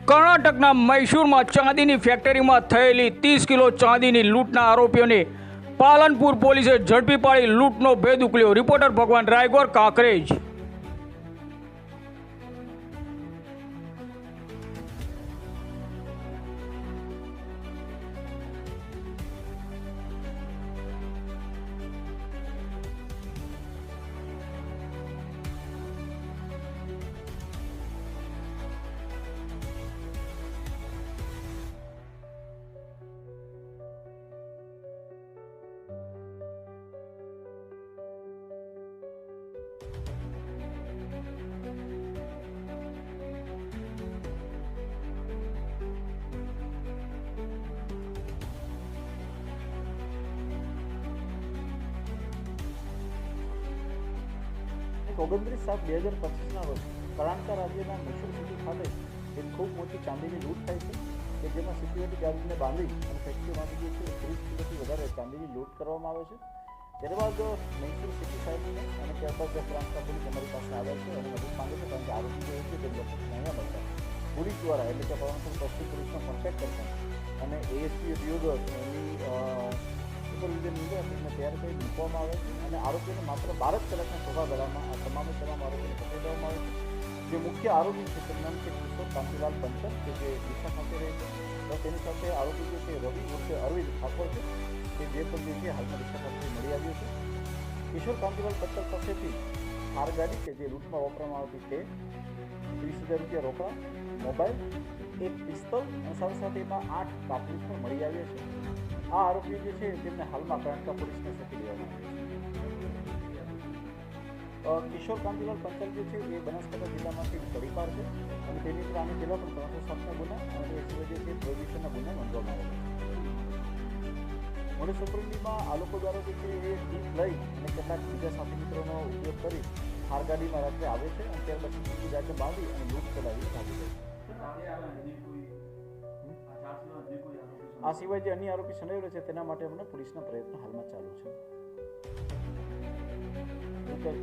કર્ણાટકના મૈસૂરમાં ચાંદીની ફેક્ટરીમાં થયેલી 30 કિલો ચાંદીની લૂંટના આરોપીઓને પાલનપુર પોલીસે ઝડપી પાડી લૂંટનો ભેદ ઉકેલ્યો। રિપોર્ટર ભગવાન રાયગોર, કાંકરેજ। ઓગણત્રીસ 7/2025 રોજ કર્ણાટક રાજ્યના મૈસૂર સિટી ખાતે એક ખૂબ મોટી ચાંદીની લૂંટ થાય છે કે જેમાં સિક્યુરિટી ગાર્ડને બાંધી અને ફેક્ટરીમાંથી જે છે 30 કિલોથી વધારે ચાંદીની લૂંટ કરવામાં આવે છે। ત્યારબાદ મૈસૂર સિટી સાહેબને અને ત્યારબાદ કર્ણાટક પોલીસ અમારી પાસે આવ્યા છે અને મદદ માંગે છે, કારણ કે આરોપી જે છે તે લોકો અહીંયા મળતા પોલીસ દ્વારા એટલે કે પાલનપુર પશ્ચિમ પોલીસનો કોન્ટેક્ટ કરતા અને એએસપી ડિયોગર એની સુપરવિઝન નીચે એમને તૈયાર કરી મૂકવામાં આવે છે અને આરોપીને માત્ર 12 કલાકના સમયગાળામાં આ તમામ આરોપીને પકડી લેવામાં આવે છે। જે મુખ્ય આરોપી છે તેનું નામ છે કિશોર કાંતિલાલ પંચલ, કે જે દિશા ખાતે રહે છે। તો તેની સાથે આરોપી જે છે રવિ ઉર્ફે અરવિંદ ઠાકોર છે, કે જે પણ જે છે હાલમાં દિશા ખાતે મળી આવ્યો છે। કિશોર કાંતિલાલ પંચલ પાસેથી થાર ગાડી કે જે લૂંટમાં વાપરવામાં આવતી તે 30,000 રૂપિયા રોકડા, મોબાઈલ, એક પિસ્તોલ અને સાથે સાથે એમાં 8 કાર્તુજ પણ મળી આવ્યા છે। આ આરોપી જે છે તેમને હાલમાં કર્ણાટક પોલીસને સોંપી દેવામાં આવ્યા છે। કિશોર કાંતિલાલ પંચલ જે છે એ બનાસકાંઠા જિલ્લામાંથી તડીપાર છે અને તેની ઉપર આની પહેલાં પણ 307ના ગુના અને એ સિવાય જે છે પ્રોહિબિશનના ગુના નોંધવામાં આવેલા છે। મોડી સુપ્રીમમાં આ લોકો દ્વારા જે છે એ જીપ લઈ અને કેટલાક બીજા સાથી મિત્રોનો ઉપયોગ કરી થાર ગાડીમાં રાત્રે આવે છે અને ત્યારબાદ સીસીટીવી ગાડીને બાંધી અને લૂંટ ચલાવી ભાગી જાય છે। આ સિવાય જે અન્ય આરોપી સંડોવાયેલો છે તેના માટે અમને પોલીસના પ્રયત્નો હાલમાં ચાલુ છે।